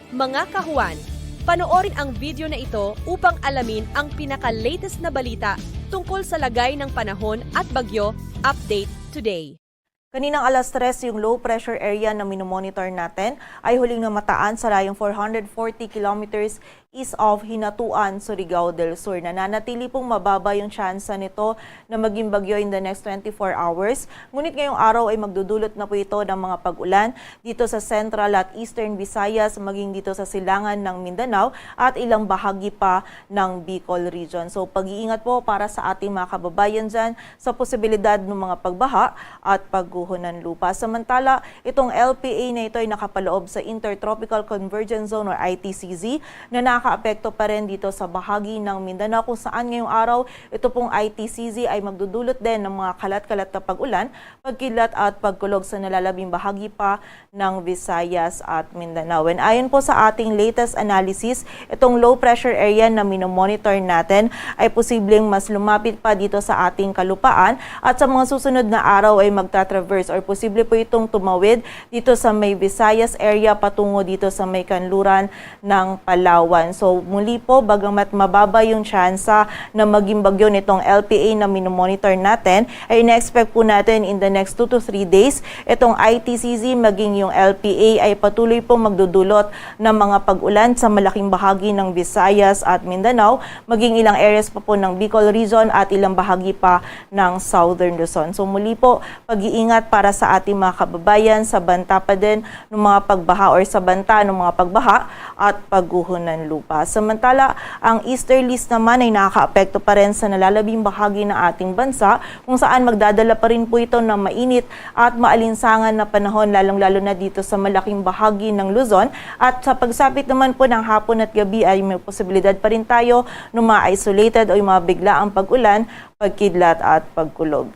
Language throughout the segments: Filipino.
Mga kahuan, panoorin ang video na ito upang alamin ang pinaka-latest na balita tungkol sa lagay ng panahon at bagyo. Update today. Kaninang alas 3, yung low pressure area na minomonitor natin ay huling namataan sa layong 440 kilometers east of Hinatuan, Surigao del Sur. Nananatili pong mababa yung tsansa nito na maging bagyo in the next 24 hours. Ngunit ngayong araw ay magdudulot na po ito ng mga pag-ulan dito sa Central at Eastern Visayas, maging dito sa silangan ng Mindanao at ilang bahagi pa ng Bicol region. So pag-iingat po para sa ating mga kababayan dyan sa posibilidad ng mga pagbaha at pagguho ng lupa. Samantala, itong LPA na ito ay nakapaloob sa Intertropical Convergence Zone or ITCZ na nakakaapekto pa rin dito sa bahagi ng Mindanao kung saan ngayong araw ito pong ITCZ ay magdudulot din ng mga kalat-kalat na pag-ulan, pagkilat at pagkulog sa nalalabing bahagi pa ng Visayas at Mindanao. And ayon po sa ating latest analysis, itong low pressure area na minomonitor natin ay posibleng mas lumapit pa dito sa ating kalupaan at sa mga susunod na araw ay magta-traverse or posible po itong tumawid dito sa may Visayas area patungo dito sa may kanluran ng Palawan. So muli po, bagamat mababa yung tsansa na maging bagyo nitong LPA na minomonitor natin, ay ina-expect po natin in the next 2 to 3 days, itong ITCZ maging yung LPA ay patuloy po magdudulot ng mga pag-ulan sa malaking bahagi ng Visayas at Mindanao, maging ilang areas pa po ng Bicol region at ilang bahagi pa ng Southern Luzon. So muli po, pag-iingat para sa ating mga kababayan sa banta pa din ng mga pagbaha or sa banta ng mga pagbaha at pagguho ng lupa. Samantala, ang easterlies naman ay nakakaapekto pa rin sa nalalabing bahagi ng ating bansa kung saan magdadala pa rin po ito ng mainit at maalinsangan na panahon lalong-lalo na dito sa malaking bahagi ng Luzon. At sa pagsapit naman po ng hapon at gabi ay may posibilidad pa rin tayo ng mga isolated o yung mga biglaang pag-ulan, pagkidlat at pagkulog.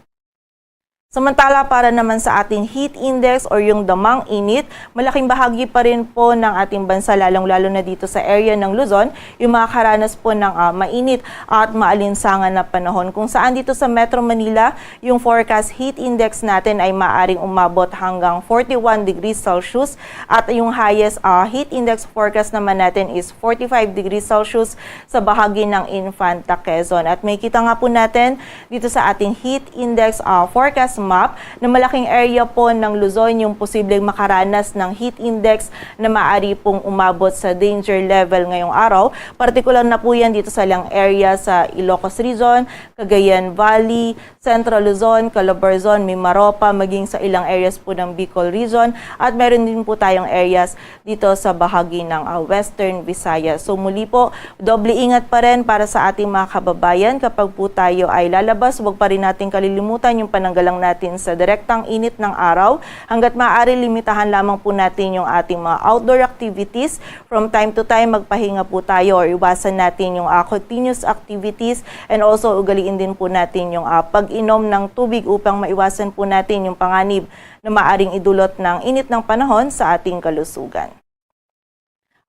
Samantala, para naman sa ating heat index or yung damang init, malaking bahagi pa rin po ng ating bansa, lalong-lalo na dito sa area ng Luzon, yung makakaranas po ng mainit at maalinsangan na panahon. Kung saan dito sa Metro Manila, yung forecast heat index natin ay maaring umabot hanggang 41 degrees Celsius at yung highest heat index forecast naman natin is 45 degrees Celsius sa bahagi ng Infanta, Quezon. At may kita nga po natin dito sa ating heat index forecast map na malaking area po ng Luzon yung posibleng makaranas ng heat index na maaari pong umabot sa danger level ngayong araw. Partikular na po yan dito sa ilang area sa Ilocos Region, Cagayan Valley, Central Luzon, Calabarzon, Mimaropa, maging sa ilang areas po ng Bicol Region at meron din po tayong areas dito sa bahagi ng Western Visayas. So muli po, doble ingat pa rin para sa ating mga kababayan kapag po tayo ay lalabas. Huwag pa rin natin kalilimutan yung pananggalang natin sa direktang init ng araw. Hanggat maaari, limitahan lamang po natin yung ating mga outdoor activities. From time to time, magpahinga po tayo or iwasan natin yung continuous activities and also ugaliin din po natin yung pag-inom ng tubig upang maiwasan po natin yung panganib na maaring idulot ng init ng panahon sa ating kalusugan.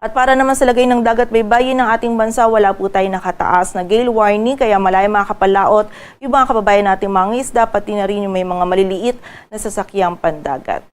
At para naman sa lagay ng dagat baybayin ng ating bansa, wala po tayo nakataas na gale warning, kaya malaya mga kapalaot yung mga kababayan nating mga isda, pati na rin yung may mga maliliit na sasakyang pandagat.